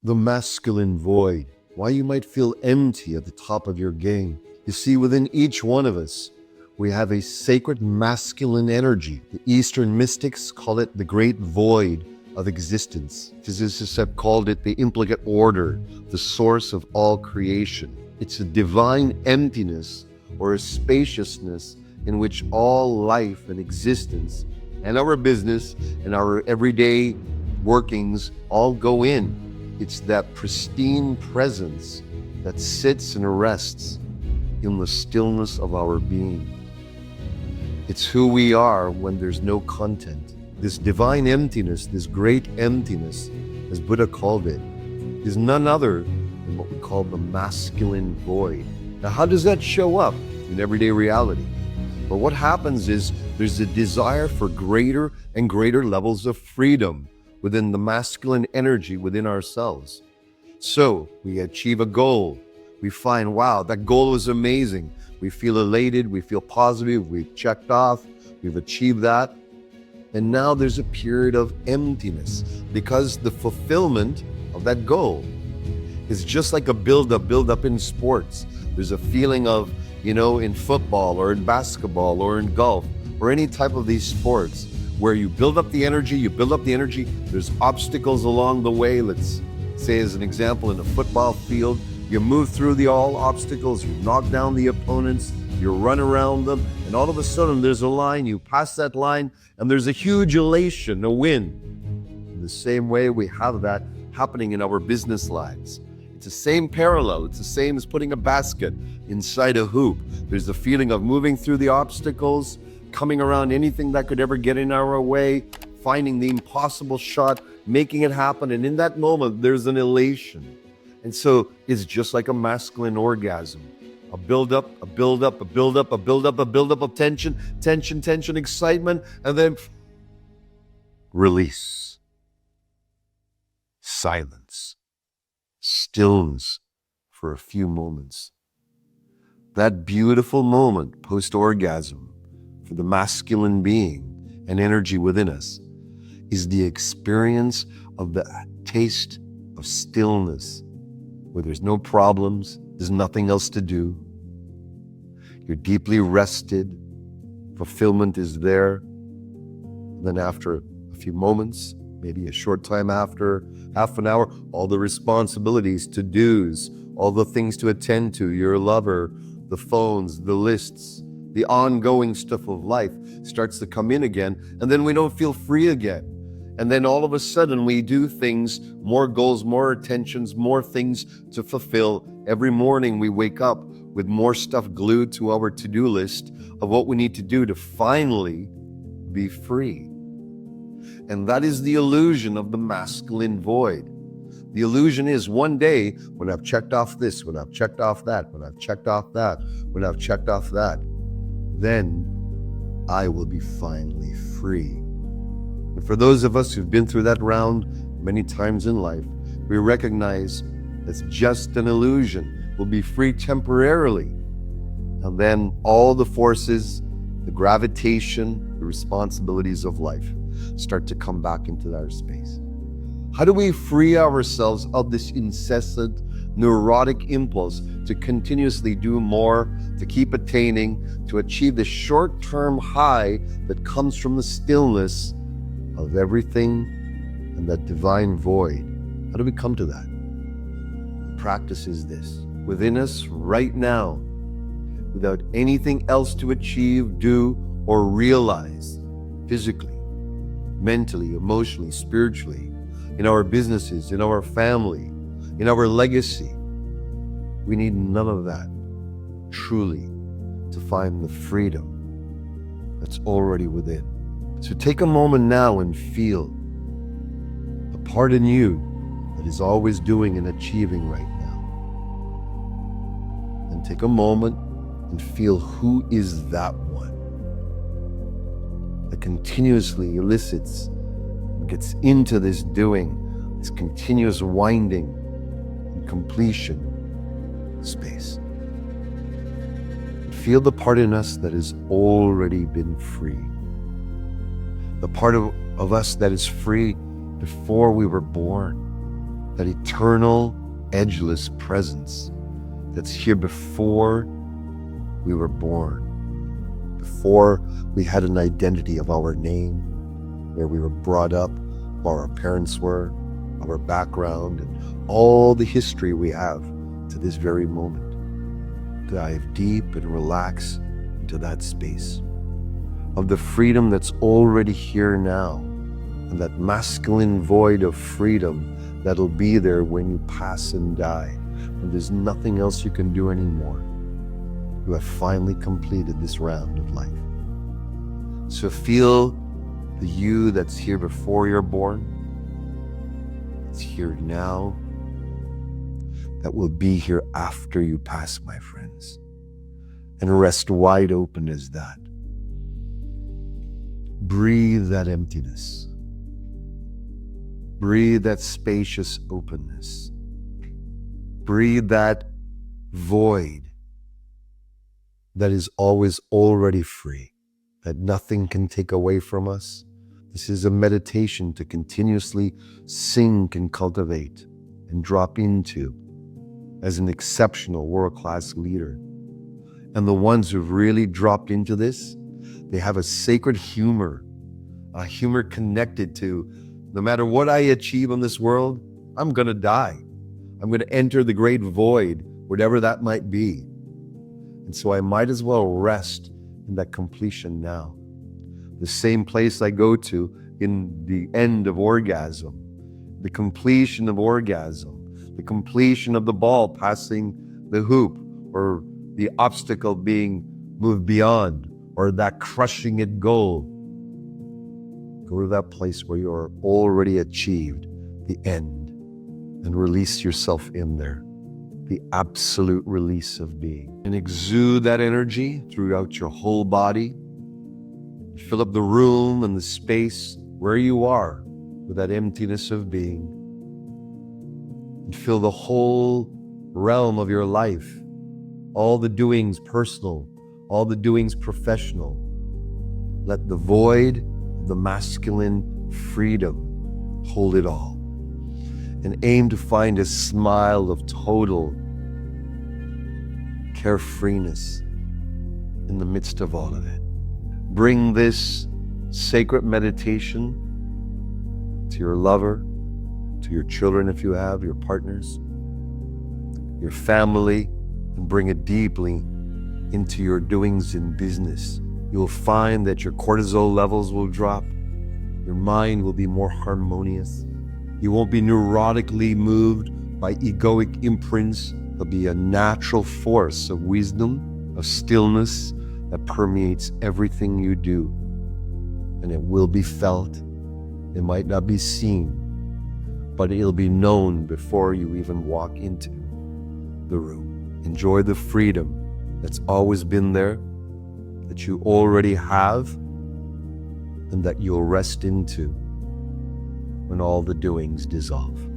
The masculine void, why you might feel empty at the top of your game. You see, within each one of us, we have a sacred masculine energy. The Eastern mystics call it the great void of existence. Physicists have called it the implicate order, the source of all creation. It's a divine emptiness or a spaciousness in which all life and existence and our business and our everyday workings all go in. It's that pristine presence that sits and rests in the stillness of our being. It's who we are when there's no content. This divine emptiness, this great emptiness, as Buddha called it, is none other than what we call the masculine void. Now, how does that show up in everyday reality? Well, what happens is there's a desire for greater and greater levels of freedom within the masculine energy within ourselves. So we achieve a goal. We find, wow, that goal was amazing. We feel elated, we feel positive, we've checked off, we've achieved that. And now there's a period of emptiness because the fulfillment of that goal is just like a build-up in sports. There's a feeling of, in football or in basketball or in golf or any type of these sports where you build up the energy, there's obstacles along the way. Let's say as an example, in a football field, you move through all obstacles, you knock down the opponents, you run around them, and all of a sudden there's a line, you pass that line, and there's a huge elation, a win. In the same way, we have that happening in our business lives. It's the same parallel. It's the same as putting a basket inside a hoop. There's the feeling of moving through the obstacles, coming around anything that could ever get in our way, finding the impossible shot, making it happen. And in that moment, there's an elation. And so it's just like a masculine orgasm. A build-up, a build-up, a build-up, a build-up, a build-up of tension, excitement, and then release. Silence. Stillness for a few moments. That beautiful moment post-orgasm for the masculine being and energy within us is the experience of the taste of stillness, where there's no problems, there's nothing else to do. You're deeply rested, fulfillment is there. And then after a few moments, maybe a short time after, half an hour, all the responsibilities, to-dos, all the things to attend to, your lover, the phones, the lists, the ongoing stuff of life starts to come in again, and then we don't feel free again. And then all of a sudden we do things, more goals, more attentions, more things to fulfill. Every morning we wake up with more stuff glued to our to-do list of what we need to do to finally be free. And that is the illusion of the masculine void. The illusion is one day, when I've checked off this, when I've checked off that, when I've checked off that, when I've checked off that, then I will be finally free. And for those of us who've been through that round many times in life, we recognize it's just an illusion. We'll be free temporarily. And then all the forces, the gravitation, the responsibilities of life start to come back into our space. How do we free ourselves of this incessant neurotic impulse to continuously do more, to keep attaining, to achieve the short-term high that comes from the stillness of everything and that divine void? How do we come to that? The practice is this. Within us right now, without anything else to achieve, do, or realize, physically, mentally, emotionally, spiritually, in our businesses, in our family, in our legacy. We need none of that, truly, to find the freedom that's already within. So take a moment now and feel the part in you that is always doing and achieving right now. And take a moment and feel who is that one that continuously elicits, gets into this doing, this continuous winding and completion space. Feel the part in us that has already been free. The part of us that is free before we were born, that eternal, edgeless presence that's here before we were born, before we had an identity of our name, where we were brought up, who our parents were, our background, and all the history we have to this very moment. Dive deep and relax into that space of the freedom that's already here now, and that masculine void of freedom that'll be there when you pass and die, when there's nothing else you can do anymore. You have finally completed this round of life. So feel the you that's here before you're born, that's here now, that will be here after you pass, my friends. And rest wide open as that. Breathe that emptiness. Breathe that spacious openness. Breathe that void that is always already free, that nothing can take away from us. This is a meditation to continuously sink and cultivate and drop into as an exceptional world-class leader. And the ones who've really dropped into this, they have a sacred humor, a humor connected to, no matter what I achieve in this world, I'm going to die. I'm going to enter the great void, whatever that might be. And so I might as well rest in that completion now. The same place I go to in the end of orgasm, the completion of orgasm, the completion of the ball passing the hoop, or the obstacle being moved beyond, or that crushing it goal. Go to that place where you are already achieved the end and release yourself in there. The absolute release of being. And exude that energy throughout your whole body. Fill up the room and the space where you are with that emptiness of being. And fill the whole realm of your life, all the doings personal, all the doings professional. Let the void of the masculine freedom hold it all. And aim to find a smile of total carefreeness in the midst of all of it. Bring this sacred meditation to your lover, to your children if you have, your partners, your family, and bring it deeply into your doings in business. You'll find that your cortisol levels will drop. Your mind will be more harmonious. You won't be neurotically moved by egoic imprints. There'll be a natural force of wisdom, of stillness that permeates everything you do. And it will be felt. It might not be seen, but it'll be known before you even walk into the room. Enjoy the freedom that's always been there, that you already have, and that you'll rest into when all the doings dissolve.